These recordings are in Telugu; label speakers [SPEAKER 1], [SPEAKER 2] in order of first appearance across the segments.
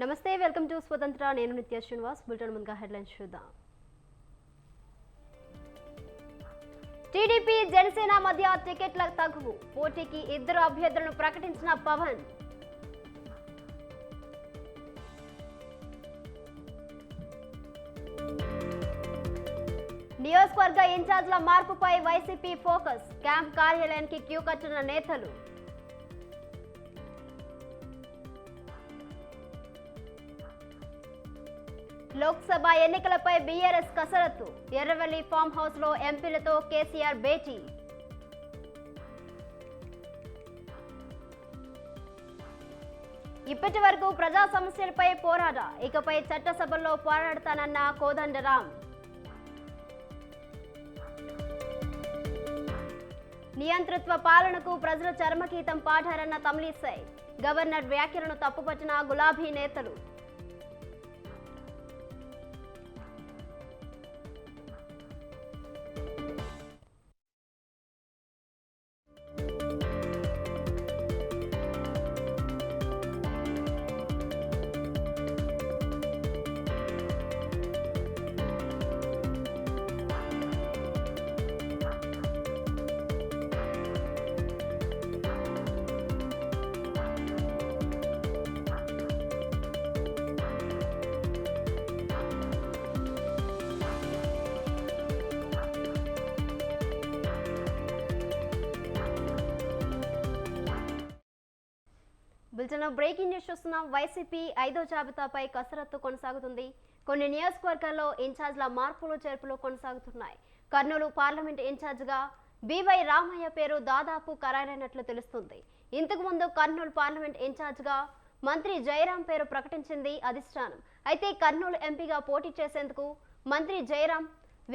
[SPEAKER 1] నమస్తే వెల్కమ్ టు స్వతంత్ర నేను నిత్య శ్రీనివాస్ బులెటిన్ ముందుగా హెడ్లైన్స్ చూద్దాం. టీడీపీ జనసేన మధ్య టికెట్ల తగ్గువు, పోటీకి ఇద్దరు అభ్యర్థులను ప్రకటించిన పవన్. నియోజకవర్గ ఇన్ఛార్జ్ల మార్పుపై వైసీపీ ఫోకస్, క్యాంప్ కార్యాలయానికి క్యూ కట్టిన నేతలు. లోక్సభ ఎన్నికలపై బీఆర్ఎస్ కసరత్తు, ఎర్రవెల్లి ఫామ్ హౌస్ లో ఎంపీలతో కేసీఆర్ భేటీ. ఇప్పటి వరకు ప్రజా సమస్యలపై పోరాట, ఇకపై చట్టసభల్లో పోరాడతానన్న కోదండరాం. నియంతృత్వ పాలనకు ప్రజలు చరమగీతం పాడారన్న తమిళిసై, గవర్నర్ వ్యాఖ్యలను తప్పుపట్టిన గులాబీ నేతలు. బులెటిన్ బ్రేకింగ్ న్యూస్ చూస్తున్నాం. వైసీపీ 5వ జాబితాపై కసరత్తు కొనసాగుతుంది. కొన్ని నియోజకవర్గాల్లో ఇన్ఛార్జ్ల మార్పులు చేర్పులు కొనసాగుతున్నాయి. కర్నూలు పార్లమెంట్ ఇన్ఛార్జిగా బివై రామయ్య పేరు దాదాపు ఖరారైనట్లు తెలుస్తుంది. ఇంతకు ముందు కర్నూలు పార్లమెంట్ ఇన్ఛార్జిగా మంత్రి జయరాం పేరు ప్రకటించింది అధిష్టానం. అయితే కర్నూలు ఎంపీగా పోటీ చేసేందుకు మంత్రి జయరాం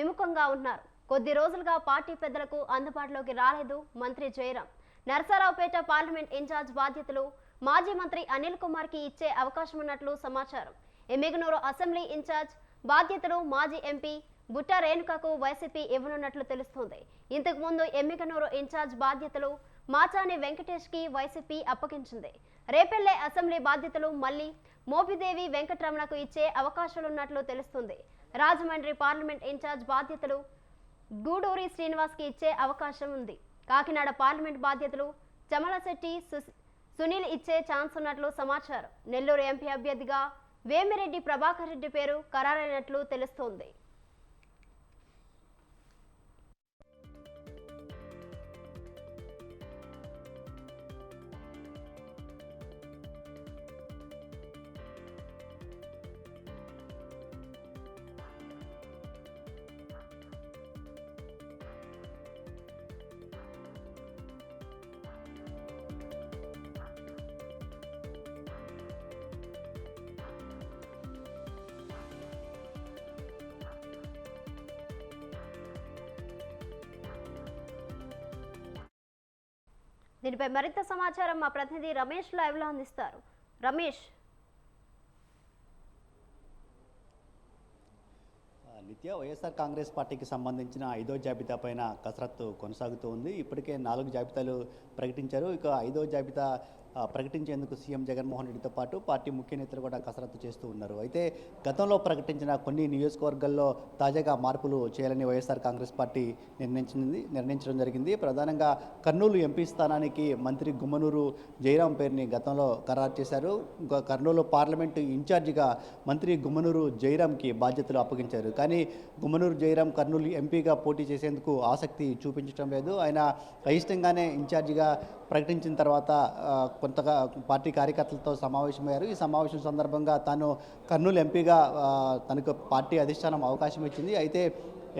[SPEAKER 1] విముఖంగా ఉన్నారు. కొద్ది రోజులుగా పార్టీ పెద్దలకు అందుబాటులోకి రాలేదు మంత్రి జయరాం. నరసరావుపేట పార్లమెంట్ ఇన్ఛార్జ్ బాధ్యతలు మాజీ మంత్రి అనిల్ కుమార్ కి ఇచ్చే అవకాశం ఉన్నట్లు సమాచారం. ఎమ్మిగనూరు అసెంబ్లీ ఇన్ఛార్జ్ బాధ్యతలు మాజీ ఎంపీ బుట్ట రేణుకకు వైసీపీ ఇవ్వనున్నట్లు తెలుస్తోంది. ఇంతకు ముందు ఎమ్మిగనూరు ఇన్ఛార్జ్ బాధ్యతలు మాచాని వెంకటేష్ కి వైసీపీ అప్పగించింది. రేపెల్లే అసెంబ్లీ బాధ్యతలు మళ్లీ మోపిదేవి వెంకటరమణకు ఇచ్చే అవకాశాలున్నట్లు తెలుస్తుంది. రాజమండ్రి పార్లమెంట్ ఇన్ఛార్జ్ బాధ్యతలు గూడూరి శ్రీనివాస్ కి ఇచ్చే అవకాశం ఉంది. కాకినాడ పార్లమెంట్ బాధ్యతలు చమలశెట్టి సునీల్ ఇచ్చే ఛాన్స్ ఉన్నట్లు సమాచారం. నెల్లూరు ఎంపీ అభ్యర్థిగా వేమిరెడ్డి ప్రభాకర్ రెడ్డి పేరు ఖరారైనట్లు తెలుస్తోంది. దీనిపై మరింత సమాచారం మా ప్రతినిధి రమేష్ లైవ్ లో అందిస్తారు. రమేష్.
[SPEAKER 2] నిత్య వైఎస్ఆర్ కాంగ్రెస్ పార్టీకి సంబంధించిన 5వ జాబితా పైన కసరత్తు కొనసాగుతూ ఉంది. ఇప్పటికే 4 జాబితాలు ప్రకటించారు. ఇక 5వ జాబితా ప్రకటించేందుకు సీఎం జగన్మోహన్ రెడ్డితో పాటు పార్టీ ముఖ్య నేతలు కూడా కసరత్తు చేస్తూ ఉన్నారు. అయితే గతంలో ప్రకటించిన కొన్ని నియోజకవర్గాల్లో తాజాగా మార్పులు చేయాలని వైఎస్ఆర్ కాంగ్రెస్ పార్టీ నిర్ణయించడం జరిగింది. ప్రధానంగా కర్నూలు ఎంపీ స్థానానికి మంత్రి గుమ్మనూరు జయరాం పేరుని గతంలో ఖరారు చేశారు. కర్నూలు పార్లమెంటు ఇన్ఛార్జిగా మంత్రి గుమ్మనూరు జయరాంకి బాధ్యతలు అప్పగించారు. కానీ గుమ్మనూరు జయరాం కర్నూలు ఎంపీగా పోటీ చేసేందుకు ఆసక్తి చూపించడం లేదు. ఆయన అయిష్టంగానే ఇన్ఛార్జిగా ప్రకటించిన తర్వాత కొంతగా పార్టీ కార్యకర్తలతో సమావేశమయ్యారు. ఈ సమావేశం సందర్భంగా తాను కర్నూలు ఎంపీగా తనకు పార్టీ అధిష్టానం అవకాశం ఇచ్చింది. అయితే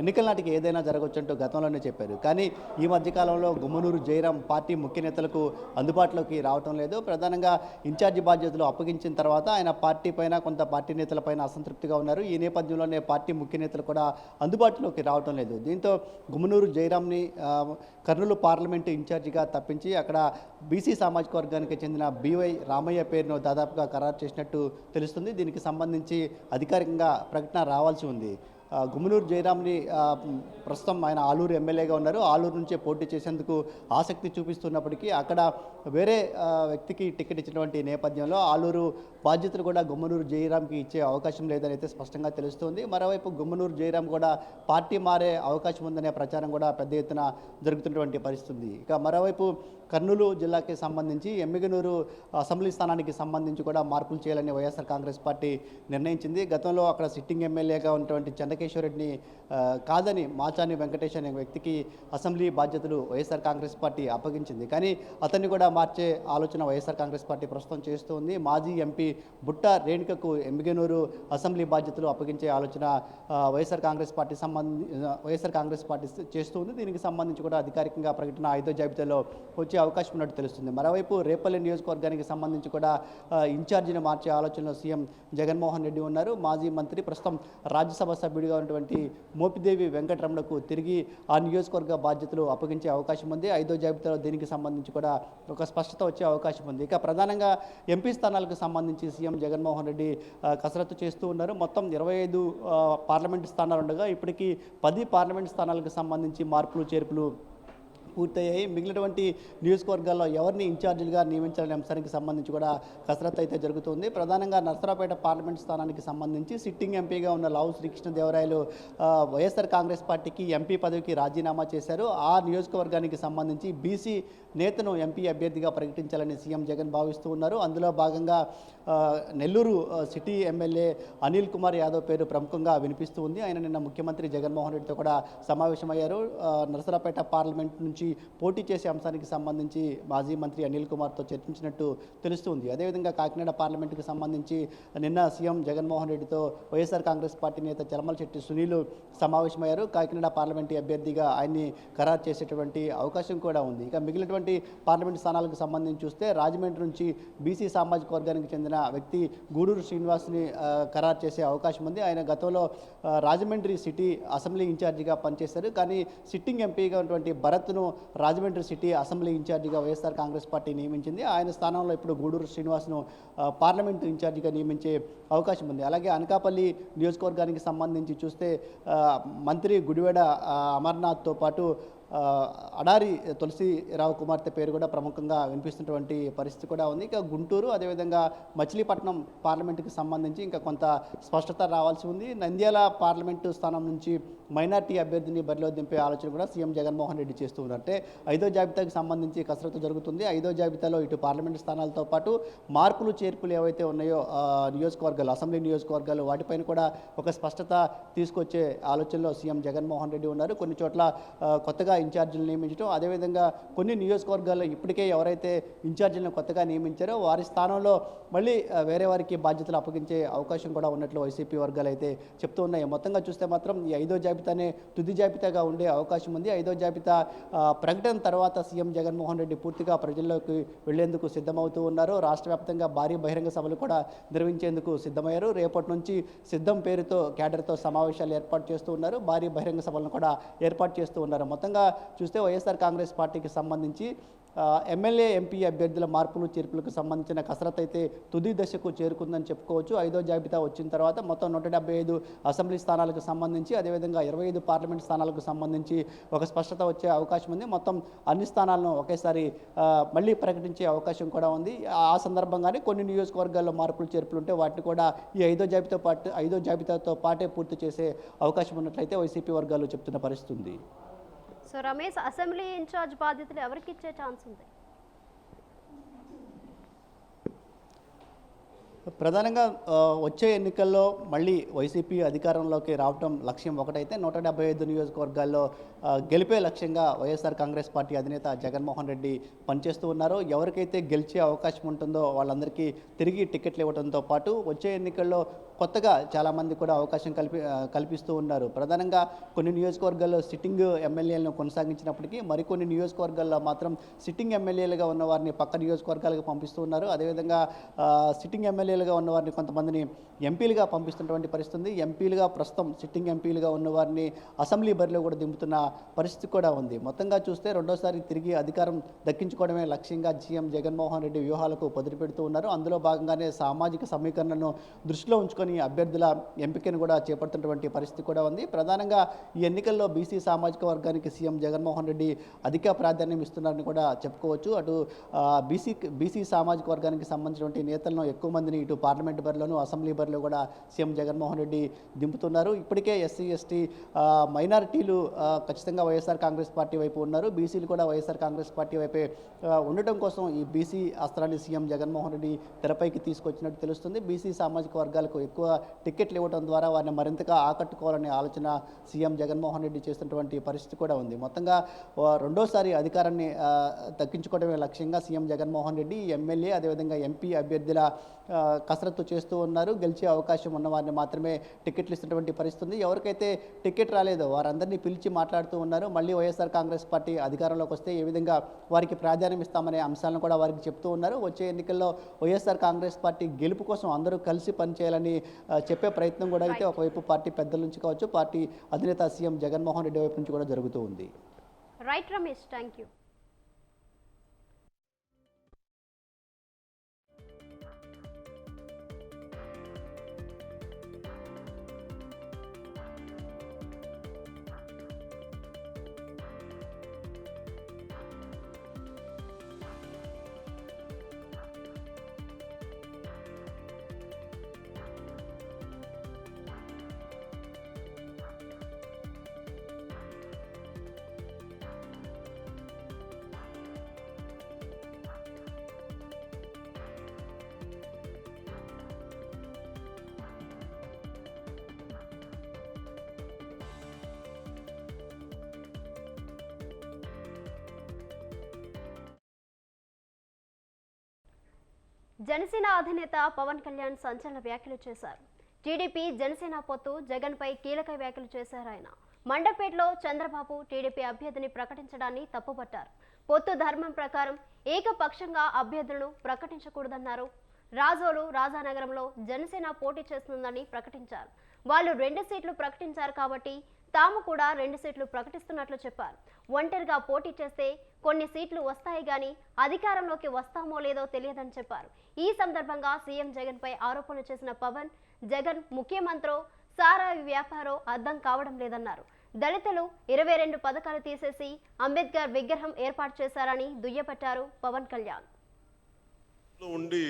[SPEAKER 2] ఎన్నికల నాటికి ఏదైనా జరగవచ్చంటూ గతంలోనే చెప్పారు. కానీ ఈ మధ్యకాలంలో గుమ్మనూరు జయరాం పార్టీ ముఖ్య నేతలకు అందుబాటులోకి రావటం లేదు. ప్రధానంగా ఇన్ఛార్జి బాధ్యతలు అప్పగించిన తర్వాత ఆయన పార్టీ పైన కొంత పార్టీ నేతలపైన అసంతృప్తిగా ఉన్నారు. ఈ నేపథ్యంలోనే పార్టీ ముఖ్య నేతలు కూడా అందుబాటులోకి రావటం లేదు. దీంతో గుమ్మనూరు జయరాంని కర్నూలు పార్లమెంటు ఇన్ఛార్జిగా తప్పించి అక్కడ బీసీ సామాజిక వర్గానికి చెందిన బివై రామయ్య పేరును దాదాపుగా ఖరారు చేసినట్టు తెలుస్తుంది. దీనికి సంబంధించి అధికారికంగా ప్రకటన రావాల్సి ఉంది. గుమ్మనూరు జయరాంని ప్రస్తుతం ఆయన ఆలూరు ఎమ్మెల్యేగా ఉన్నారు. ఆలూరు నుంచే పోటీ చేసేందుకు ఆసక్తి చూపిస్తున్నప్పటికీ అక్కడ వేరే వ్యక్తికి టికెట్ ఇచ్చినటువంటి నేపథ్యంలో ఆలూరు బాధ్యతలు కూడా గుమ్మనూరు జయరాంకి ఇచ్చే అవకాశం లేదని అయితే స్పష్టంగా తెలుస్తుంది. మరోవైపు గుమ్మనూరు జయరాం కూడా పార్టీ మారే అవకాశం ఉందనే ప్రచారం కూడా పెద్ద ఎత్తున జరుగుతున్నటువంటి పరిస్థితి. ఇక మరోవైపు కర్నూలు జిల్లాకి సంబంధించి ఎమ్మిగనూరు అసెంబ్లీ స్థానానికి సంబంధించి కూడా మార్పులు చేయాలని వైఎస్ఆర్ కాంగ్రెస్ పార్టీ నిర్ణయించింది. గతంలో అక్కడ సిట్టింగ్ ఎమ్మెల్యేగా ఉన్నటువంటి చెన్నకేశ్వరరెడ్డిని కాదని మాచాని వెంకటేష్ అనే వ్యక్తికి అసెంబ్లీ బాధ్యతలు వైఎస్ఆర్ కాంగ్రెస్ పార్టీ అప్పగించింది. కానీ అతన్ని కూడా మార్చే ఆలోచన వైఎస్ఆర్ కాంగ్రెస్ పార్టీ ప్రస్తుతం చేస్తుంది. మాజీ ఎంపీ బుట్ట రేణుకకు ఎమ్మిగనూరు అసెంబ్లీ బాధ్యతలు అప్పగించే ఆలోచన వైఎస్ఆర్ కాంగ్రెస్ పార్టీ చేస్తుంది. దీనికి సంబంధించి కూడా అధికారికంగా ప్రకటన 5వ జాబితాలో వచ్చే అవకాశం ఉన్నట్టు తెలుస్తుంది. మరోవైపు రేపల్లి నియోజకవర్గానికి సంబంధించి కూడా ఇన్ఛార్జిని మార్చే ఆలోచనలో సీఎం జగన్మోహన్ రెడ్డి ఉన్నారు. మాజీ మంత్రి ప్రస్తుతం రాజ్యసభ సభ్యుడిగా ఉన్నటువంటి మోపిదేవి వెంకటరమణకు తిరిగి ఆ నియోజకవర్గ బాధ్యతలు అప్పగించే అవకాశం ఉంది. 5వ జాబితాలో దీనికి సంబంధించి కూడా ఒక స్పష్టత వచ్చే అవకాశం ఉంది. ఇక ప్రధానంగా ఎంపీ స్థానాలకు సంబంధించి సీఎం జగన్మోహన్ రెడ్డి కసరత్తు చేస్తూ ఉన్నారు. మొత్తం 25 పార్లమెంటు స్థానాలు ఉండగా ఇప్పటికీ 10 పార్లమెంటు స్థానాలకు సంబంధించి మార్పులు చేర్పులు పూర్తయ్యాయి. మిగిలినటువంటి నియోజకవర్గాల్లో ఎవరిని ఇన్ఛార్జీలుగా నియమించాలనే అంశానికి సంబంధించి కూడా కసరత్తు అయితే జరుగుతుంది. ప్రధానంగా నర్సరావుపేట పార్లమెంట్ స్థానానికి సంబంధించి సిట్టింగ్ ఎంపీగా ఉన్న లావు శ్రీకృష్ణదేవరాయలు వైఎస్ఆర్ కాంగ్రెస్ పార్టీకి ఎంపీ పదవికి రాజీనామా చేశారు. ఆ నియోజకవర్గానికి సంబంధించి బీసీ నేతను ఎంపీ అభ్యర్థిగా ప్రకటించాలని సీఎం జగన్ భావిస్తూ ఉన్నారు. అందులో భాగంగా నెల్లూరు సిటీ ఎమ్మెల్యే అనిల్ కుమార్ యాదవ్ పేరు ప్రముఖంగా వినిపిస్తూ ఉంది. ఆయన నిన్న ముఖ్యమంత్రి జగన్మోహన్ రెడ్డితో కూడా సమావేశమయ్యారు. నర్సరావుపేట పార్లమెంట్ నుంచి పోటీ చేసే అంశానికి సంబంధించి మాజీ మంత్రి అనిల్ కుమార్తో చర్చించినట్టు తెలుస్తుంది. అదేవిధంగా కాకినాడ పార్లమెంటుకు సంబంధించి నిన్న సీఎం జగన్మోహన్ రెడ్డితో వైఎస్ఆర్ కాంగ్రెస్ పార్టీ నేత చలమలశెట్టి సునీల్ సమావేశమయ్యారు. కాకినాడ పార్లమెంటు అభ్యర్థిగా ఆయన్ని ఖరారు చేసేటువంటి అవకాశం కూడా ఉంది. ఇక మిగిలినటువంటి పార్లమెంటు స్థానాలకు సంబంధించి చూస్తే రాజమండ్రి నుంచి బీసీ సామాజిక వర్గానికి చెందిన వ్యక్తి గూడూరు శ్రీనివాస్ని ఖరారు చేసే అవకాశం ఉంది. ఆయన గతంలో రాజమండ్రి సిటీ అసెంబ్లీ ఇన్ఛార్జిగా పనిచేశారు. కానీ సిట్టింగ్ ఎంపీగా ఉన్నటువంటి భరత్ను రాజమండ్రి సిటీ అసెంబ్లీ ఇన్ఛార్జిగా వైఎస్ఆర్ కాంగ్రెస్ పార్టీ నియమించింది. ఆయన స్థానంలో ఇప్పుడు గూడూరు శ్రీనివాస్ను పార్లమెంటు ఇన్ఛార్జిగా నియమించే అవకాశం ఉంది. అలాగే అనకాపల్లి నియోజకవర్గానికి సంబంధించి చూస్తే మంత్రి గుడివాడ అమర్నాథ్తో పాటు అడారి తులసిరావు కుమార్తె పేరు కూడా ప్రముఖంగా వినిపిస్తున్నటువంటి పరిస్థితి కూడా ఉంది. ఇక గుంటూరు అదేవిధంగా మచిలీపట్నం పార్లమెంటుకి సంబంధించి ఇంకా కొంత స్పష్టత రావాల్సి ఉంది. నంద్యాల పార్లమెంటు స్థానం నుంచి మైనార్టీ అభ్యర్థిని బరిలో దింపే ఆలోచన కూడా సీఎం జగన్మోహన్ రెడ్డి చేస్తూ ఉన్నారు. అంటే 5వ జాబితాకి సంబంధించి కసరత్తు జరుగుతుంది. 5వ జాబితాలో ఇటు పార్లమెంటు స్థానాలతో పాటు మార్పులు చేర్పులు ఏవైతే ఉన్నాయో నియోజకవర్గాలు అసెంబ్లీ నియోజకవర్గాలు వాటిపైన కూడా ఒక స్పష్టత తీసుకొచ్చే ఆలోచనలో సీఎం జగన్మోహన్ రెడ్డి ఉన్నారు. కొన్ని చోట్ల కొత్తగా ఇన్ఛార్జీలు నియమించడం, అదేవిధంగా కొన్ని నియోజకవర్గాల్లో ఇప్పటికే ఎవరైతే ఇన్ఛార్జీలను కొత్తగా నియమించారో వారి స్థానంలో మళ్ళీ వేరే వారికి బాధ్యతలు అప్పగించే అవకాశం కూడా ఉన్నట్లు వైసీపీ వర్గాలు అయితే చెప్తూ ఉన్నాయి. మొత్తంగా చూస్తే మాత్రం ఈ 5వ జాబితానే తుది జాబితాగా ఉండే అవకాశం ఉంది. 5వ జాబితా ప్రకటన తర్వాత సీఎం జగన్మోహన్ రెడ్డి పూర్తిగా ప్రజల్లోకి వెళ్లేందుకు సిద్ధమవుతూ ఉన్నారు. రాష్ట్ర వ్యాప్తంగా భారీ బహిరంగ సభలు కూడా నిర్వహించేందుకు సిద్ధమయ్యారు. రేపటి నుంచి సిద్ధం పేరుతో క్యాడర్తో సమావేశాలు ఏర్పాటు చేస్తూ ఉన్నారు. భారీ బహిరంగ సభలను కూడా ఏర్పాటు చేస్తూ ఉన్నారు. మొత్తంగా చూస్తే వైఎస్ఆర్ కాంగ్రెస్ పార్టీకి సంబంధించి ఎమ్మెల్యే ఎంపీ అభ్యర్థుల మార్పులు చేర్పులకు సంబంధించిన కసరత్తు అయితే తుది దశకు చేరుకుందని చెప్పుకోవచ్చు. 5వ జాబితా వచ్చిన తర్వాత మొత్తం 175 అసెంబ్లీ స్థానాలకు సంబంధించి అదేవిధంగా 25 పార్లమెంట్ స్థానాలకు సంబంధించి ఒక స్పష్టత వచ్చే అవకాశం ఉంది. మొత్తం అన్ని స్థానాలను ఒకేసారి మళ్ళీ ప్రకటించే అవకాశం కూడా ఉంది. ఆ సందర్భంగానే కొన్ని నియోజకవర్గాల్లో మార్పులు చేర్పులు ఉంటే వాటిని కూడా ఈ 5వ జాబితాతో పాటే పూర్తి చేసే అవకాశం ఉన్నట్లయితే వైసీపీ వర్గాలు చెప్తున్న పరిస్థితి ఉంది.
[SPEAKER 1] సో రమేష్, అసెంబ్లీ ఇన్ఛార్జ్ బాధ్యతలు ఎవరికి ఇచ్చే ఛాన్స్ ఉంది?
[SPEAKER 2] ప్రధానంగా వచ్చే ఎన్నికల్లో మళ్ళీ వైసీపీ అధికారంలోకి రావడం లక్ష్యం ఒకటైతే 175 నియోజకవర్గాల్లో గెలిపే లక్ష్యంగా వైఎస్ఆర్ కాంగ్రెస్ పార్టీ అధినేత జగన్మోహన్ రెడ్డి పనిచేస్తూ ఉన్నారు. ఎవరికైతే గెలిచే అవకాశం ఉంటుందో వాళ్ళందరికీ తిరిగి టికెట్లు ఇవ్వడంతో పాటు వచ్చే ఎన్నికల్లో కొత్తగా చాలామంది కూడా అవకాశం కల్పిస్తూ ఉన్నారు. ప్రధానంగా కొన్ని నియోజకవర్గాల్లో సిట్టింగ్ ఎమ్మెల్యేలను కొనసాగించినప్పటికీ మరికొన్ని నియోజకవర్గాల్లో మాత్రం సిట్టింగ్ ఎమ్మెల్యేలుగా ఉన్న వారిని పక్క నియోజకవర్గాలకు పంపిస్తూ ఉన్నారు. అదేవిధంగా సిట్టింగ్ ఎమ్మెల్యేలుగా ఉన్న వారిని కొంతమందిని ఎంపీలుగా పంపిస్తున్నటువంటి పరిస్థితి. ఎంపీలుగా ప్రస్తుతం సిట్టింగ్ ఎంపీలుగా ఉన్న వారిని అసెంబ్లీ బరిలో కూడా దింపుతున్న పరిస్థితి కూడా ఉంది. మొత్తంగా చూస్తే రెండోసారి తిరిగి అధికారం దక్కించుకోవడమే లక్ష్యంగా సీఎం జగన్మోహన్ రెడ్డి వ్యూహాలకు పొదిరి పెడుతూ ఉన్నారు. అందులో భాగంగానే సామాజిక సమీకరణను దృష్టిలో ఉంచుకొని చేసుకొని అభ్యర్థుల ఎంపికను కూడా చేపడుతున్నటువంటి పరిస్థితి కూడా ఉంది. ప్రధానంగా ఈ ఎన్నికల్లో బీసీ సామాజిక వర్గానికి సీఎం జగన్మోహన్ రెడ్డి అధిక ప్రాధాన్యం ఇస్తున్నారని కూడా చెప్పుకోవచ్చు. అటు బీసీ సామాజిక వర్గానికి సంబంధించినటువంటి నేతలను ఎక్కువ మందిని ఇటు పార్లమెంట్ బరిలోను అసెంబ్లీ బరిలో కూడా సీఎం జగన్మోహన్ రెడ్డి దింపుతున్నారు. ఇప్పటికే ఎస్సీ ఎస్టీ మైనారిటీలు ఖచ్చితంగా వైఎస్ఆర్ కాంగ్రెస్ పార్టీ వైపు ఉన్నారు. బీసీలు కూడా వైఎస్ఆర్ కాంగ్రెస్ పార్టీ వైపే ఉండటం కోసం ఈ బీసీ అస్త్రాన్ని సీఎం జగన్మోహన్ రెడ్డి తెరపైకి తీసుకొచ్చినట్టు తెలుస్తుంది. బీసీ సామాజిక వర్గాలకు ఎక్కువ టికెట్లు ఇవ్వడం ద్వారా వారిని మరింతగా ఆకట్టుకోవాలనే ఆలోచన సీఎం జగన్మోహన్ రెడ్డి చేస్తున్నటువంటి పరిస్థితి కూడా ఉంది. మొత్తంగా రెండోసారి అధికారాన్ని దక్కించుకోవడమే లక్ష్యంగా సీఎం జగన్మోహన్ రెడ్డి ఎమ్మెల్యే అదేవిధంగా ఎంపీ అభ్యర్థుల కసరత్తు చేస్తూ ఉన్నారు. గెలిచే అవకాశం ఉన్న వారిని మాత్రమే టికెట్లు ఇస్తున్నటువంటి పరిస్థితి ఉంది. ఎవరికైతే టికెట్ రాలేదో వారందరినీ పిలిచి మాట్లాడుతూ ఉన్నారు. మళ్ళీ వైఎస్ఆర్ కాంగ్రెస్ పార్టీ అధికారంలోకి వస్తే ఏ విధంగా వారికి ప్రాధాన్యం ఇస్తామనే అంశాలను కూడా వారికి చెప్తూ ఉన్నారు. వచ్చే ఎన్నికల్లో వైఎస్ఆర్ కాంగ్రెస్ పార్టీ గెలుపు కోసం అందరూ కలిసి పనిచేయాలని చెప్పే ప్రయత్నం కూడా అయితే ఒకవైపు పార్టీ పెద్దల నుంచి కావచ్చు, పార్టీ అధినేత సీఎం జగన్మోహన్ రెడ్డి వైపు నుంచి కూడా జరుగుతూ ఉంది.
[SPEAKER 1] Right Ramesh, thank you. Janasena అధినేత పవన్ కళ్యాణ్ సంచలన వ్యాఖ్యలు చేశారు. టీడీపీ జనసేన పొత్తు జగన్పై కీలక వ్యాఖ్యలు చేశారు ఆయన. మండపేటలో చంద్రబాబు టీడీపీ అభ్యర్థిని ప్రకటించడాన్ని తప్పుపట్టారు. పొత్తు ధర్మం ప్రకారం ఏకపక్షంగా అభ్యర్థులను ప్రకటించకూడదన్నారు. రాజోలు రాజానగరంలో జనసేన పోటీ చేస్తుందని ప్రకటించారు. వాళ్ళు 2 సీట్లు ప్రకటించారు కాబట్టి తాము కూడా 2 సీట్లు ప్రకటిస్తున్నట్లు చెప్పారు. ఒంటరిగా పోటీ చేస్తే కొన్ని సీట్లు వస్తాయి గానీ అధికారంలోకి వస్తామో లేదో తెలియదని చెప్పారు. ఈ సందర్భంగా సీఎం జగన్ పై ఆరోపణలు చేసిన పవన్, జగన్ ముఖ్యమంత్రో సారా వ్యాపారో అర్థం కావడం లేదన్నారు. దళితులు 22 పథకాలు తీసేసి అంబేద్కర్ విగ్రహం ఏర్పాటు చేశారని దుయ్యబట్టారు పవన్ కళ్యాణ్.
[SPEAKER 3] ఉండి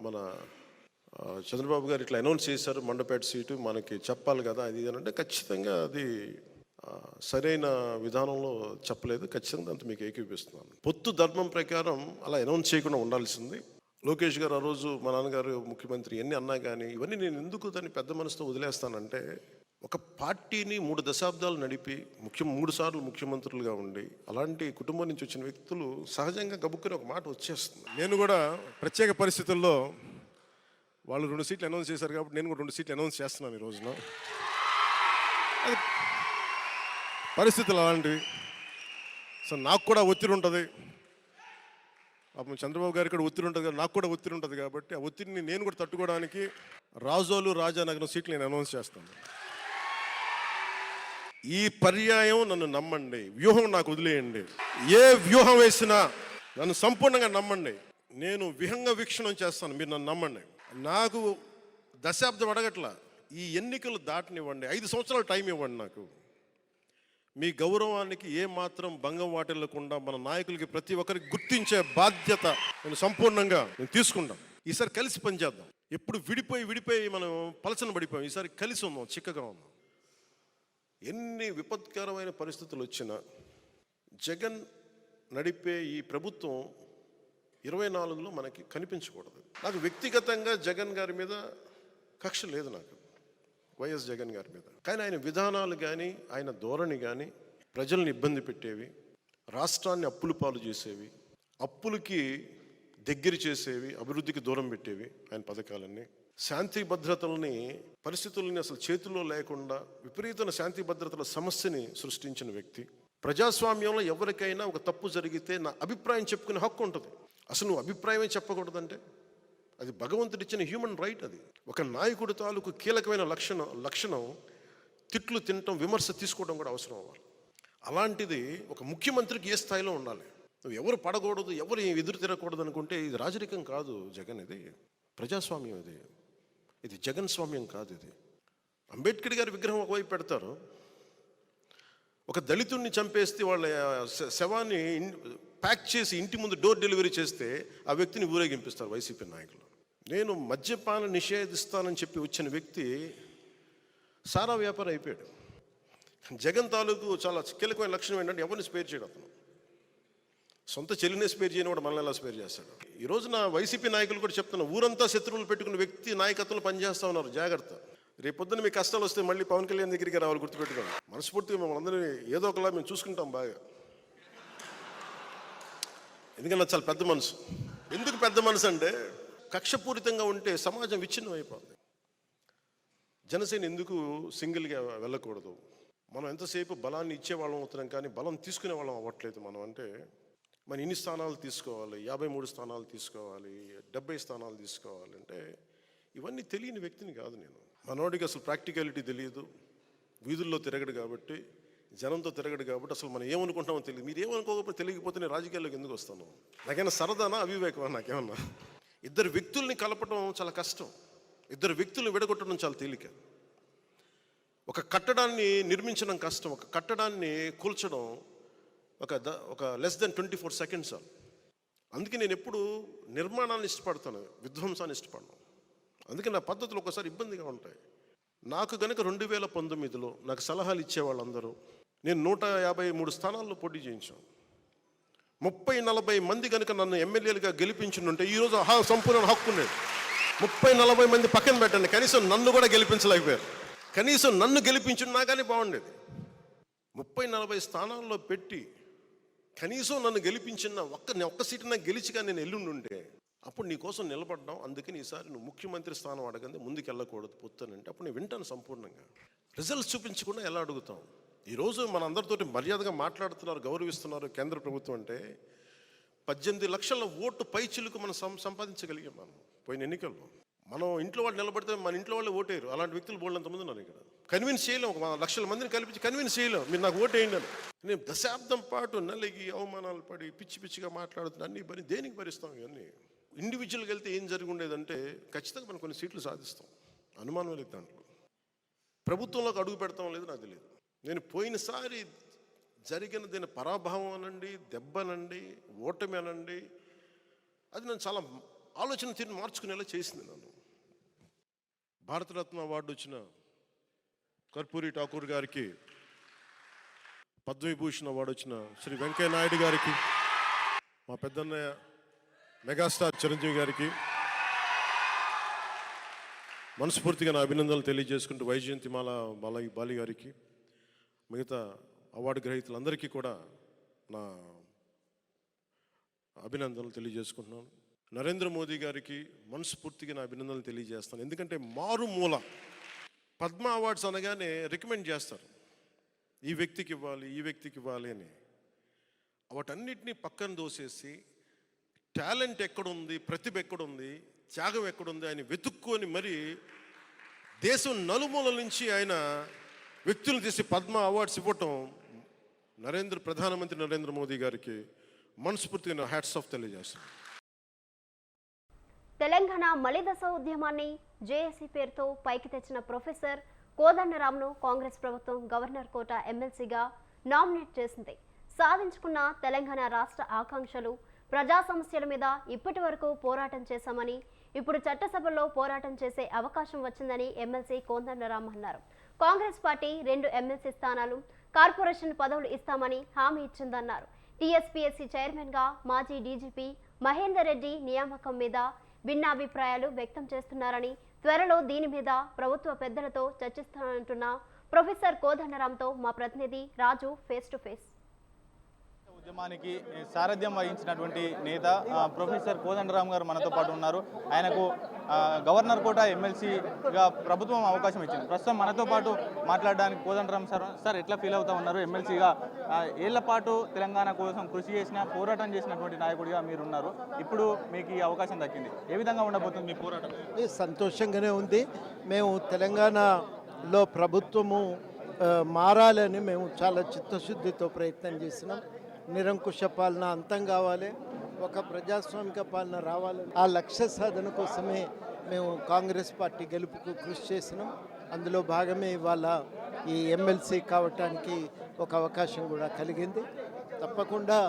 [SPEAKER 3] మన చంద్రబాబు గారు ఇట్లా అనౌన్స్ చేశారు, మండపేట సీటు మనకి చెప్పాలి కదా అది అంటే ఖచ్చితంగా అది సరైన విధానంలో చెప్పలేదు. ఖచ్చితంగా అంత మీకు ఏకీపిస్తున్నాను. పొత్తు ధర్మం ప్రకారం అలా అనౌన్స్ చేయకుండా ఉండాల్సింది. లోకేష్ గారు ఆ రోజు మా నాన్నగారు ముఖ్యమంత్రి ఎన్ని అన్నా కానీ ఇవన్నీ నేను ఎందుకు దాన్ని పెద్ద మనసుతో వదిలేస్తానంటే, ఒక పార్టీని 3 దశాబ్దాలు నడిపి 3 సార్లు ముఖ్యమంత్రులుగా ఉండి అలాంటి కుటుంబం నుంచి వచ్చిన వ్యక్తులు సహజంగా గబుక్కుని ఒక మాట వచ్చేస్తుంది. నేను కూడా ప్రత్యేక పరిస్థితుల్లో వాళ్ళు 2 సీట్లు అనౌన్స్ చేశారు కాబట్టి నేను కూడా 2 సీట్లు అనౌన్స్ చేస్తున్నాను ఈ రోజున. అది పరిస్థితులు అలాంటివి. సో నాకు కూడా ఒత్తిడి ఉంటుంది, పాపం చంద్రబాబు గారికి కూడా ఒత్తిడి ఉంటుంది, నాకు కూడా ఒత్తిడి ఉంటుంది. కాబట్టి ఆ ఒత్తిడిని నేను కూడా తట్టుకోవడానికి రాజోలు రాజానగరం సీట్లు నేను అనౌన్స్ చేస్తాను. ఈ పర్యాయం నన్ను నమ్మండి, వ్యూహం నాకు వదిలేయండి. ఏ వ్యూహం వేసినా నన్ను సంపూర్ణంగా నమ్మండి. నేను విహంగ వీక్షణం చేస్తాను, మీరు నన్ను నమ్మండి. నాకు దశాబ్దం అడగట్లా, ఈ ఎన్నికలు దాటనివ్వండి, 5 సంవత్సరాలు టైం ఇవ్వండి. నాకు మీ గౌరవానికి ఏ మాత్రం భంగం వాటిల్లకుండా మన నాయకులకి ప్రతి ఒక్కరికి గుర్తించే బాధ్యత నేను సంపూర్ణంగా తీసుకుంటాం. ఈసారి కలిసి పనిచేద్దాం. ఎప్పుడు విడిపోయి మనం పలచన పడిపోయాం. ఈసారి కలిసి ఉందాం, చిక్కగా ఉందాం. ఎన్ని విపత్కరమైన పరిస్థితులు వచ్చినా జగన్ నడిపే ఈ ప్రభుత్వం 24లో మనకి కనిపించకూడదు. నాకు వ్యక్తిగతంగా జగన్ గారి మీద కక్ష లేదు, నాకు వైఎస్ జగన్ గారి మీద. కానీ ఆయన విధానాలు కానీ ఆయన ధోరణి కానీ ప్రజల్ని ఇబ్బంది పెట్టేవి, రాష్ట్రాన్ని అప్పులు పాలు చేసేవి, అప్పులకి దగ్గర చేసేవి, అభివృద్ధికి దూరం పెట్టేవి ఆయన పథకాలన్నీ. శాంతి భద్రతల్ని పరిస్థితుల్ని అసలు చేతుల్లో లేకుండా విపరీతమైన శాంతి భద్రతల సమస్యని సృష్టించిన వ్యక్తి. ప్రజాస్వామ్యంలో ఎవరికైనా ఒక తప్పు జరిగితే నా అభిప్రాయం చెప్పుకునే హక్కు ఉంటుంది. అసలు నువ్వు అభిప్రాయమే చెప్పకూడదంటే అది భగవంతుడిచ్చిన హ్యూమన్ రైట్. అది ఒక నాయకుడి తాలూకు కీలకమైన లక్షణం తిట్లు తినటం, విమర్శ తీసుకోవడం కూడా అవసరం అవ్వాలి. అలాంటిది ఒక ముఖ్యమంత్రికి ఏ స్థాయిలో ఉండాలి. నువ్వు ఎవరు పడకూడదు, ఎవరు ఎదురు తిరగకూడదు అనుకుంటే ఇది రాజరికం కాదు జగన్, ఇది ప్రజాస్వామ్యం. ఇది ఇది జగన్ స్వామ్యం కాదు. ఇది అంబేద్కర్ గారి విగ్రహం ఒకవైపు పెడతారు, ఒక దళితుడిని చంపేస్తే వాళ్ళ శవాన్ని ప్యాక్ చేసి ఇంటి ముందు డోర్ డెలివరీ చేస్తే ఆ వ్యక్తిని ఊరేగింపిస్తారు వైసీపీ నాయకులు. నేను మద్యపాన నిషేధిస్తానని చెప్పి వచ్చిన వ్యక్తి సారా వ్యాపారం అయిపోయాడు. జగన్ తాలూకు చాలా కీలకమైన లక్షణం ఏంటంటే ఎవరిని స్పేర్ చేయడం. అతను సొంత చెల్లినే స్పేర్ చేయని కూడా మనల్ని ఎలా స్పేర్ చేస్తాడు. ఈ రోజున వైసీపీ నాయకులు కూడా చెప్తున్నారు, ఊరంతా శత్రువులు పెట్టుకున్న వ్యక్తి నాయకత్వంలో పనిచేస్తూ ఉన్నారు, జాగ్రత్త. రేపొద్దున మీకు కష్టాలు వస్తే మళ్ళీ పవన్ కళ్యాణ్ దగ్గరికి రావాలి, గుర్తుపెట్టుకోండి. మనస్ఫూర్తిగా మమ్మల్ని అందరినీ ఏదో ఒకలా మేము చూసుకుంటాం బాగా. ఎందుకంటే చాలా పెద్ద మనసు. ఎందుకు పెద్ద మనసు అంటే కక్షపూరితంగా ఉంటే సమాజం విచ్ఛిన్నం అయిపోతుంది. జనసేన ఎందుకు సింగిల్గా వెళ్ళకూడదు? మనం ఎంతసేపు బలాన్ని ఇచ్చేవాళ్ళం అవుతున్నాం కానీ బలం తీసుకునే వాళ్ళం అవ్వట్లేదు. మనం అంటే మన ఇన్ని స్థానాలు తీసుకోవాలి, 53 స్థానాలు తీసుకోవాలి, 70 స్థానాలు తీసుకోవాలి అంటే ఇవన్నీ తెలియని వ్యక్తిని కాదు నేను. మనోడికి అసలు ప్రాక్టికాలిటీ తెలియదు, వీధుల్లో తిరగడు కాబట్టి, జనంతో తిరగడు కాబట్టి అసలు మనం ఏమనుకుంటామో తెలియదు. మీరు ఏమనుకోకపోతే తెలియకపోతే నేను రాజకీయాల్లోకి ఎందుకు వస్తాను? నాకైనా సరదానా అవివేకమా? నాకేమన్నా ఇద్దరు వ్యక్తుల్ని కలపడం చాలా కష్టం, ఇద్దరు వ్యక్తులను విడగొట్టడం చాలా తేలిక. ఒక కట్టడాన్ని నిర్మించడం కష్టం, ఒక కట్టడాన్ని కూల్చడం ఒక లెస్ దెన్ 24 సెకండ్స్ చాలు. అందుకే నేను ఎప్పుడు నిర్మాణాన్ని ఇష్టపడతాను, విధ్వంసాన్ని ఇష్టపడను. అందుకే నా పద్ధతులు ఒకసారి ఇబ్బందిగా ఉంటాయి. నాకు కనుక 2019లో నాకు సలహాలు ఇచ్చేవాళ్ళందరూ, నేను 153 స్థానాల్లో పోటీ చేయించాను. 30-40 మంది కనుక నన్ను ఎమ్మెల్యేలుగా గెలిపించుంటే ఈరోజు సంపూర్ణ హక్కు ఉండేది. 30-40 మంది పక్కన పెట్టండి, కనీసం నన్ను కూడా గెలిపించలేకపోయారు. కనీసం నన్ను గెలిపించున్నా కానీ బాగుండేది. 30-40 స్థానాల్లో పెట్టి కనీసం నన్ను గెలిపించిన ఒక్క సీటు నాకు గెలిచిగా నేను ఎల్లుండుంటే అప్పుడు నీ కోసం నిలబడ్డాం. అందుకని ఈసారి నువ్వు ముఖ్యమంత్రి స్థానం అడగండి, ముందుకు వెళ్ళకూడదు పొత్తునంటే అప్పుడు నేను వింటాను సంపూర్ణంగా. రిజల్ట్స్ చూపించకుండా ఎలా అడుగుతాం? ఈరోజు మనందరితోటి మర్యాదగా మాట్లాడుతున్నారు, గౌరవిస్తున్నారు కేంద్ర ప్రభుత్వం అంటే 18 లక్షల ఓటు పైచిలుకు మనం సంపాదించగలిగాం. మనం పోయిన ఎన్నికల్లో మనం ఇంట్లో వాళ్ళు నిలబడితే మన ఇంట్లో వాళ్ళే ఓటేరు. అలాంటి వ్యక్తులు బోల్డంతమంది ఉన్నారు. ఇక్కడ కన్విన్స్ చేయలేం, 1 లక్షల మందిని కల్పించి కన్విన్స్ చేయలేం మీరు నాకు ఓటేయండి అని. నేను దశాబ్దం పాటు నలిగి అవమానాలు పడి పిచ్చి పిచ్చిగా మాట్లాడుతున్నా అన్ని దేనికి భరిస్తాం? ఇవన్నీ ఇండివిజువల్గా వెళ్తే ఏం జరిగి ఉండేదంటే ఖచ్చితంగా మనం కొన్ని సీట్లు సాధిస్తాం, అనుమానం లేదు దాంట్లో. ప్రభుత్వంలోకి అడుగు పెడతాం లేదు నాకు తెలియదు. నేను పోయినసారి జరిగిన దీని పరాభవం అనండి, దెబ్బనండి, ఓటమి అనండి, అది నన్ను చాలా ఆలోచన తీరుని మార్చుకునేలా చేసింది. నన్ను భారతరత్న అవార్డు వచ్చిన కర్పూరి ఠాకూర్ గారికి, పద్మవిభూషణ్ అవార్డు వచ్చిన శ్రీ వెంకయ్య నాయుడు గారికి, మా పెద్దన్నయ్య మెగాస్టార్ చిరంజీవి గారికి మనస్ఫూర్తిగా నా అభినందనలు తెలియజేసుకుంటూ, వైజయంతిమాల బాలి గారికి, మిగతా అవార్డు గ్రహీతలందరికీ కూడా నా అభినందనలు తెలియజేసుకుంటున్నాను. నరేంద్ర మోదీ గారికి మనస్ఫూర్తిగా నా అభినందనలు తెలియజేస్తాను. ఎందుకంటే మారుమూల పద్మ అవార్డ్స్ అనగానే రికమెండ్ చేస్తారు, ఈ వ్యక్తికి ఇవ్వాలి, ఈ వ్యక్తికి ఇవ్వాలి అని. వాటన్నిటినీ పక్కన దోసేసి టాలెంట్ ఎక్కడుంది, ప్రతిభ ఎక్కడుంది, త్యాగం ఎక్కడుంది ఆయన వెతుక్కొని మరి దేశం నలుమూల నుంచి ఆయన వ్యక్తులను తీసి పద్మ అవార్డ్స్ ఇవ్వటం ప్రధానమంత్రి నరేంద్ర మోదీ గారికి మనస్ఫూర్తిగా హ్యాట్స్ ఆఫ్ తెలియజేస్తాను.
[SPEAKER 1] తెలంగాణ మలిదశ ఉద్యమాన్ని జేఏసీ పేరుతో పైకి తెచ్చిన ప్రొఫెసర్ కోదండరాంను కాంగ్రెస్ ప్రభుత్వం గవర్నర్ కోట ఎమ్మెల్సీగా నామినేట్ చేసింది. సాధించుకున్న తెలంగాణ రాష్ట్ర ఆకాంక్షలు, ప్రజా సమస్యల మీద ఇప్పటి వరకు పోరాటం చేశామని, ఇప్పుడు చట్టసభలో పోరాటం చేసే అవకాశం వచ్చిందని ఎమ్మెల్సీ కోదండరాం అన్నారు. కాంగ్రెస్ పార్టీ 2 ఎమ్మెల్సీ స్థానాలు, కార్పొరేషన్ పదవులు ఇస్తామని హామీ ఇచ్చిందన్నారు. టీఎస్పీఎస్సీ చైర్మన్గా మాజీ డీజీపీ మహేందర్ రెడ్డి నియామకం మీద భిన్నాభిప్రాయాలు వ్యక్తం చేస్తున్నారని, త్వరలో దీని మీద ప్రభుత్వ పెద్దలతో చర్చిస్తానంటున్న ప్రొఫెసర్ కోదండరాంతో మా ప్రతినిధి రాజు ఫేస్ టు ఫేస్.
[SPEAKER 4] ఉద్యమానికి సారథ్యం వహించినటువంటి నేత ప్రొఫెసర్ కోదండరాం గారు మనతో పాటు ఉన్నారు. ఆయనకు గవర్నర్ కోట ఎమ్మెల్సీగా ప్రభుత్వం అవకాశం ఇచ్చింది. ప్రస్తుతం మనతో పాటు మాట్లాడడానికి కోదండరాం సార్ ఎట్లా ఫీల్ అవుతా ఉన్నారు? ఎమ్మెల్సీగా ఏళ్ల పాటు తెలంగాణ కోసం కృషి చేసిన, పోరాటం చేసినటువంటి నాయకుడిగా మీరున్నారు. ఇప్పుడు మీకు ఈ అవకాశం దక్కింది. ఏ విధంగా ఉండబోతుంది మీ పోరాటం?
[SPEAKER 5] సంతోషంగానే ఉంది. మేము తెలంగాణలో ప్రభుత్వము మారాలని మేము చాలా చిత్తశుద్ధితో ప్రయత్నం చేసినాం. నిరంకుశ పాలన అంతం కావాలి, ఒక ప్రజాస్వామిక పాలన రావాలి. ఆ లక్ష్య సాధన కోసమే మేము కాంగ్రెస్ పార్టీ గెలుపుకు కృషి చేసినాం. అందులో భాగమే ఇవాళ ఈ ఎమ్మెల్సీ కావటానికి ఒక అవకాశం కూడా కలిగింది. తప్పకుండా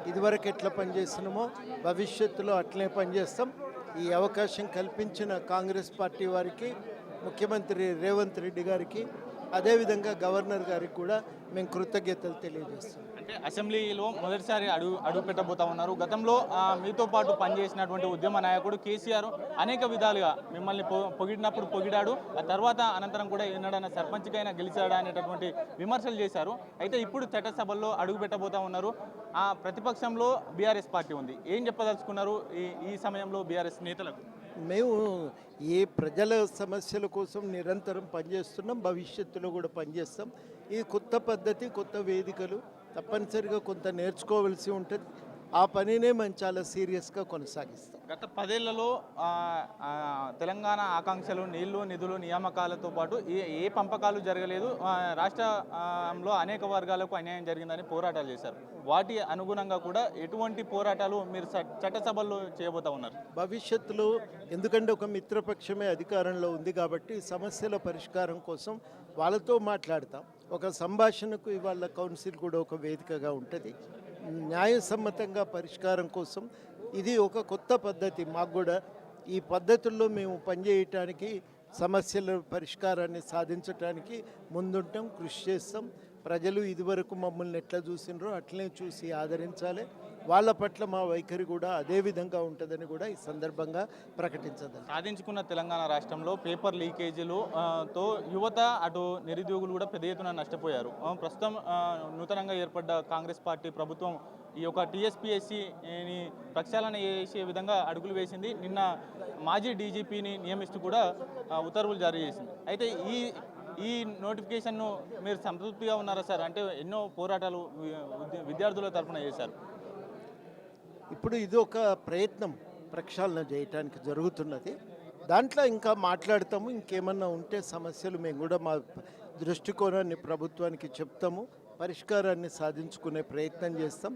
[SPEAKER 5] ఇదివరకు ఎట్లా పనిచేసినామో భవిష్యత్తులో అట్లే పనిచేస్తాం. ఈ అవకాశం కల్పించిన కాంగ్రెస్ పార్టీ వారికి, ముఖ్యమంత్రి రేవంత్ రెడ్డి గారికి, అదేవిధంగా గవర్నర్ గారికి కూడా మేము కృతజ్ఞతలు తెలియజేస్తాం.
[SPEAKER 4] అంటే అసెంబ్లీలో మొదటిసారి అడుగు పెట్టబోతా ఉన్నారు. గతంలో మీతో పాటు పనిచేసినటువంటి ఉద్యమ నాయకుడు కేసీఆర్ అనేక విధాలుగా మిమ్మల్ని పొగిడినప్పుడు పొగిడాడు. ఆ తర్వాత అనంతరం కూడా ఎన్నడైనా సర్పంచ్కైనా గెలిచాడా అనేటటువంటి విమర్శలు చేశారు. అయితే ఇప్పుడు చట్టసభల్లో అడుగు పెట్టబోతా ఉన్నారు. ఆ ప్రతిపక్షంలో బీఆర్ఎస్ పార్టీ ఉంది. ఏం చెప్పదలుచుకున్నారు ఈ సమయంలో బీఆర్ఎస్ నేతలకు?
[SPEAKER 5] మేము ఏ ప్రజల సమస్యల కోసం నిరంతరం పనిచేస్తున్నాం, భవిష్యత్తులో కూడా పనిచేస్తాం. ఇది కొత్త పద్ధతి, కొత్త వేదికలు, తప్పనిసరిగా కొంత నేర్చుకోవాల్సి ఉంటుంది. ఆ పనినే మేము చాలా సీరియస్గా కొనసాగిస్తాం.
[SPEAKER 4] గత 10 ఏళ్లలో తెలంగాణ ఆకాంక్షలు, నీళ్లు, నిధులు, నియామకాలతో పాటు ఏ పంపకాలు జరగలేదు. రాష్ట్రంలో అనేక వర్గాలకు అన్యాయం జరిగిందని పోరాటాలు చేశారు. వాటి అనుగుణంగా కూడా ఎటువంటి పోరాటాలు మీరు చట్టసభల్లో చేయబోతా ఉన్నారు?
[SPEAKER 5] భవిష్యత్తులో ఎందుకంటే ఒక మిత్రపక్షమే అధికారంలో ఉంది కాబట్టి సమస్యల పరిష్కారం కోసం వాళ్ళతో మాట్లాడతాం. ఒక సంభాషణకు ఇవాళ కౌన్సిల్ కూడా ఒక వేదికగా ఉంటుంది. న్యాయసమ్మతంగా పరిష్కారం కోసం ఇది ఒక కొత్త పద్ధతి. మాకు కూడా ఈ పద్ధతుల్లో మేము పనిచేయటానికి, సమస్యల పరిష్కారాన్ని సాధించడానికి ముందుంటాం, కృషి చేస్తాం. ప్రజలు ఇదివరకు మమ్మల్ని ఎట్లా చూసినారో అట్లనే చూసి ఆదరించాలి. వాళ్ళ పట్ల మా వైఖరి కూడా అదే విధంగా ఉంటుందని కూడా ఈ సందర్భంగా ప్రకటించదు.
[SPEAKER 4] సాధించుకున్న తెలంగాణ రాష్ట్రంలో పేపర్ లీకేజీలతో యువత, అటు నిరుద్యోగులు కూడా పెద్ద ఎత్తున నష్టపోయారు. ప్రస్తుతం నూతనంగా ఏర్పడ్డ కాంగ్రెస్ పార్టీ ప్రభుత్వం ఈ యొక్క టీఎస్పీఎస్సీని ప్రక్షాళన చేసే విధంగా అడుగులు వేసింది. నిన్న మాజీ డీజీపీని నియమిస్తూ కూడా ఉత్తర్వులు జారీ చేసింది. అయితే ఈ నోటిఫికేషన్ను మీరు సంతృప్తిగా ఉన్నారా సార్? అంటే ఎన్నో పోరాటాలు విద్యార్థుల తరఫున చేశారు.
[SPEAKER 5] ఇప్పుడు ఇది ఒక ప్రయత్నం ప్రక్షాళన చేయటానికి జరుగుతున్నది. దాంట్లో ఇంకా మాట్లాడతాము. ఇంకేమన్నా ఉంటే సమస్యలు మేము కూడా మా దృష్టికోణాన్ని ప్రభుత్వానికి చెప్తాము, పరిష్కారాన్ని సాధించుకునే ప్రయత్నం చేస్తాం.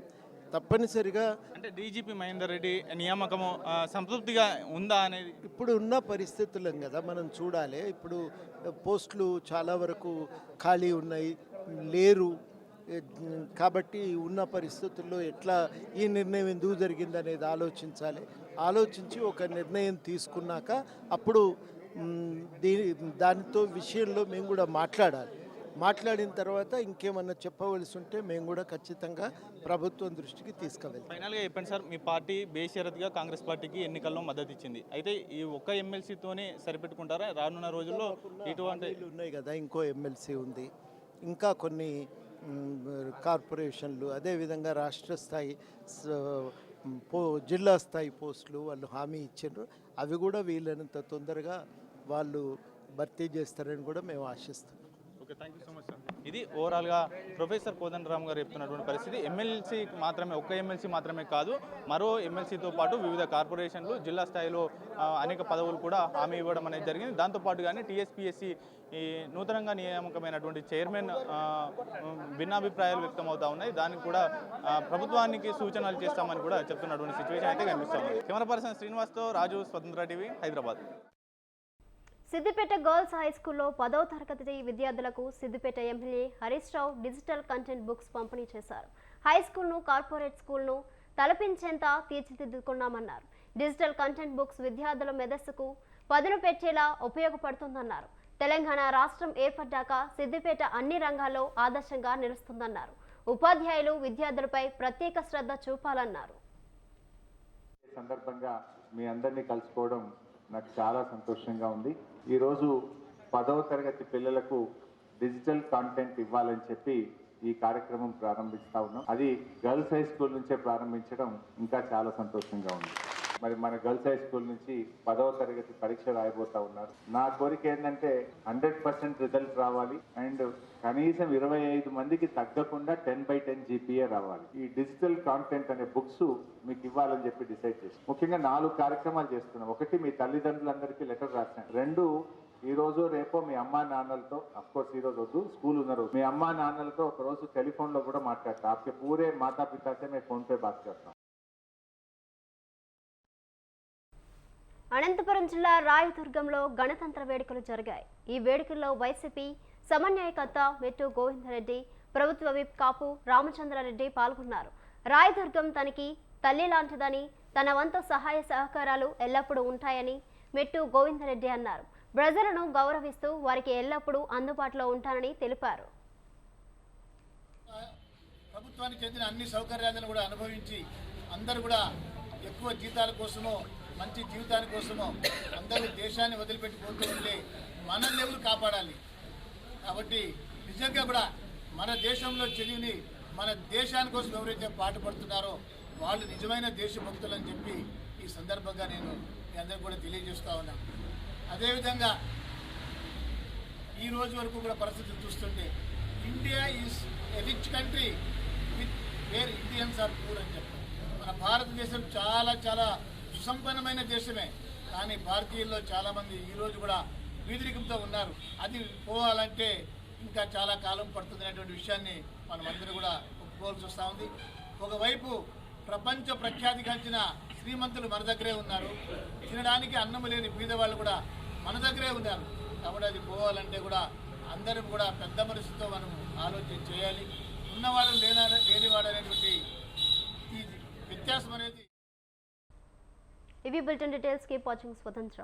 [SPEAKER 5] తప్పనిసరిగా
[SPEAKER 4] అంటే డీజీపీ మహేందర్ రెడ్డి నియామకము సంతృప్తిగా ఉందా అనేది
[SPEAKER 5] ఇప్పుడు ఉన్న పరిస్థితులం కదా మనం చూడాలి. ఇప్పుడు పోస్టులు చాలా వరకు ఖాళీ ఉన్నాయి, లేరు. కాబట్టి ఉన్న పరిస్థితుల్లో ఎట్లా ఈ నిర్ణయం ఎందుకు జరిగింది అనేది ఆలోచించాలి. ఆలోచించి ఒక నిర్ణయం తీసుకున్నాక అప్పుడు దానితో విషయంలో మేము కూడా మాట్లాడిన తర్వాత ఇంకేమన్నా చెప్పవలసి ఉంటే మేము కూడా ఖచ్చితంగా ప్రభుత్వం దృష్టికి తీసుకువెళ్తాం.
[SPEAKER 4] ఫైనల్గా చెప్పండి సార్, మీ పార్టీ బేషరతుగా కాంగ్రెస్ పార్టీకి ఎన్నికల్లో మద్దతు ఇచ్చింది. అయితే ఈ ఒక్క ఎమ్మెల్సీతోనే సరిపెట్టుకుంటారా? రానున్న రోజుల్లో ఇటువంటి
[SPEAKER 5] ఉన్నాయి కదా, ఇంకో ఎమ్మెల్సీ ఉంది, ఇంకా కొన్ని కార్పొరేషన్లు, అదేవిధంగా రాష్ట్ర స్థాయి జిల్లా స్థాయి పోస్టులు వాళ్ళు హామీ ఇచ్చారు. అవి కూడా వీలైనంత తొందరగా వాళ్ళు భర్తీ చేస్తారని కూడా మేము ఆశిస్తాం.
[SPEAKER 4] Okay, thank you so much sir. ఇది ఓవరాల్గా ప్రొఫెసర్ కోదండరామ్ గారు చెప్తున్నటువంటి పరిస్థితి. ఎమ్మెల్సీ మాత్రమే, ఒక్క ఎమ్మెల్సీ మాత్రమే కాదు, మరో ఎమ్మెల్సీతో పాటు వివిధ కార్పొరేషన్లు, జిల్లా స్థాయిలో అనేక పదవులు కూడా హామీ ఇవ్వడం అనేది జరిగింది. దాంతోపాటుగానే టీఎస్పీఎస్సీ ఈ నూతనంగా నియామకమైనటువంటి చైర్మన్ భిన్నాభిప్రాయాలు వ్యక్తమవుతా ఉన్నాయి. దానికి కూడా ప్రభుత్వానికి సూచనలు చేస్తామని కూడా చెప్తున్నటువంటి సిచ్యువేషన్ అయితే కనిపిస్తుంది. కెమెరా పర్సన్ శ్రీనివాస్తో Raju, Swatantra TV, Hyderabad.
[SPEAKER 1] Siddipet girls high స్కూల్లో 10వ తరగతి విద్యార్థులకు Siddipet MLA Harish Rao digital content books పంపిణీ చేశారు. హై స్కూల్ను కార్పొరేట్ స్కూల్ను తలపించేంత తీర్చిదిద్దుకున్నామన్నారు. డిజిటల్ కంటెంట్ బుక్స్ విద్యార్థుల మెదస్సుకు పదును పెట్టేలా ఉపయోగపడుతుందన్నారు. తెలంగాణ రాష్ట్రం ఏర్పడ్డాక సిద్దిపేట అన్ని రంగాల్లో ఆదర్శంగా నిలుస్తుందన్నారు. ఉపాధ్యాయులు విద్యార్థులపై ప్రత్యేక శ్రద్ధ చూపాలన్నారు.
[SPEAKER 6] సందర్భంగా మీ అందరినీ కలుసుకోవడం నాకు చాలా సంతోషంగా ఉంది. ఈరోజు 10వ తరగతి పిల్లలకు డిజిటల్ కాంటెంట్ ఇవ్వాలని చెప్పి ఈ కార్యక్రమం ప్రారంభిస్తా ఉన్నాం. అది గర్ల్స్ హై స్కూల్ నుంచే ప్రారంభించడం ఇంకా చాలా సంతోషంగా ఉంది. మరి మన గర్ల్స్ హై స్కూల్ నుంచి 10వ తరగతి పరీక్ష రాయబోతా ఉన్నారు. నా కోరిక ఏంటంటే 100% రిజల్ట్ రావాలి అండ్ కనీసం 25 మందికి తగ్గకుండా 10/10 GPA రావాలి. ఈ డిజిటల్ కాంటెంట్ అనే బుక్స్ మీకు ఇవ్వాలని చెప్పి డిసైడ్ చేసి ముఖ్యంగా 4 కార్యక్రమాలు చేస్తున్నాం. ఒకటి, మీ తల్లిదండ్రులందరికీ లెటర్ రాశాను. 2, ఈ రోజు రేపో మీ అమ్మా నాన్నలతో, అఫ్ కోర్స్ ఈ రోజు వద్దు, స్కూల్ ఉన్న రోజు మీ అమ్మా నాన్నలతో ఒక రోజు టెలిఫోన్ లో కూడా మాట్లాడతా. आपके पूरे माता पिता से मैं फोन पे बात करता हूँ.
[SPEAKER 1] అనంతపురం జిల్లా రాయదుర్గంలో గణతంత్ర వేడుకలు జరిగాయి. ఈ వేడుకల్లో వైసీపీ సమన్వయకర్త మెట్టు గోవిందరెడ్డి, ప్రభుత్వ విప్ కాపు రామచంద్రారెడ్డి పాల్గొన్నారు. రాయదుర్గం తనకి తల్లి లాంటిదని, తన వంతు సహాయ సహకారాలు ఎల్లప్పుడూ ఉంటాయని మెట్టు గోవిందరెడ్డి అన్నారు. ప్రజలను గౌరవిస్తూ వారికి ఎల్లప్పుడూ అందుబాటులో ఉంటానని తెలిపారు.
[SPEAKER 7] ప్రభుత్వానికి చెందిన అన్ని సౌకర్యాలను కూడా అనుభవించి అందరూ కూడా ఎక్కువ జీతాల కోసమో మంచి జీవితాని కోసమో అందరూ దేశాన్ని వదిలిపెట్టిపోతూ ఉంటే మనల్ని ఎవరు కాపాడాలి. కాబట్టి నిజంగా కూడా మన దేశంలో చదివిని మన దేశాని కోసం ఎవరైతే పాటుపడుతున్నారో వాళ్ళు నిజమైన దేశభక్తులు అని చెప్పి ఈ సందర్భంగా నేను మీ అందరికీ కూడా తెలియజేస్తా ఉన్నాను. అదేవిధంగా ఈ రోజు వరకు కూడా పరిస్థితులు చూస్తుంటే India is a rich country with where Indians are poor అని చెప్పారు. మన భారతదేశం చాలా చాలా సుసంపన్నమైన దేశమే, కానీ భారతీయుల్లో చాలామంది ఈరోజు కూడా వీధరికంతో ఉన్నారు. అది పోవాలంటే ఇంకా చాలా కాలం పడుతుంది అనేటువంటి విషయాన్ని మనం అందరూ కూడా ఒప్పుకోవాల్సి వస్తూ ఉంది. ఒకవైపు ప్రపంచ ప్రఖ్యాతిగాంచిన శ్రీమంతులు మన దగ్గరే ఉన్నారు, తినడానికి అన్నము లేని బీదవాళ్ళు కూడా మన దగ్గరే ఉన్నారు. కాబట్టి అది పోవాలంటే కూడా అందరం కూడా పెద్ద మనసుతో మనం ఆలోచన చేయాలి. ఉన్నవాడు లేనివాడు అనేటువంటి ఈ వ్యత్యాసం అనేది.
[SPEAKER 1] ఇవి బులెటిన్ డీటెయిల్స్. కీప్ వాచింగ్ స్వతంత్ర.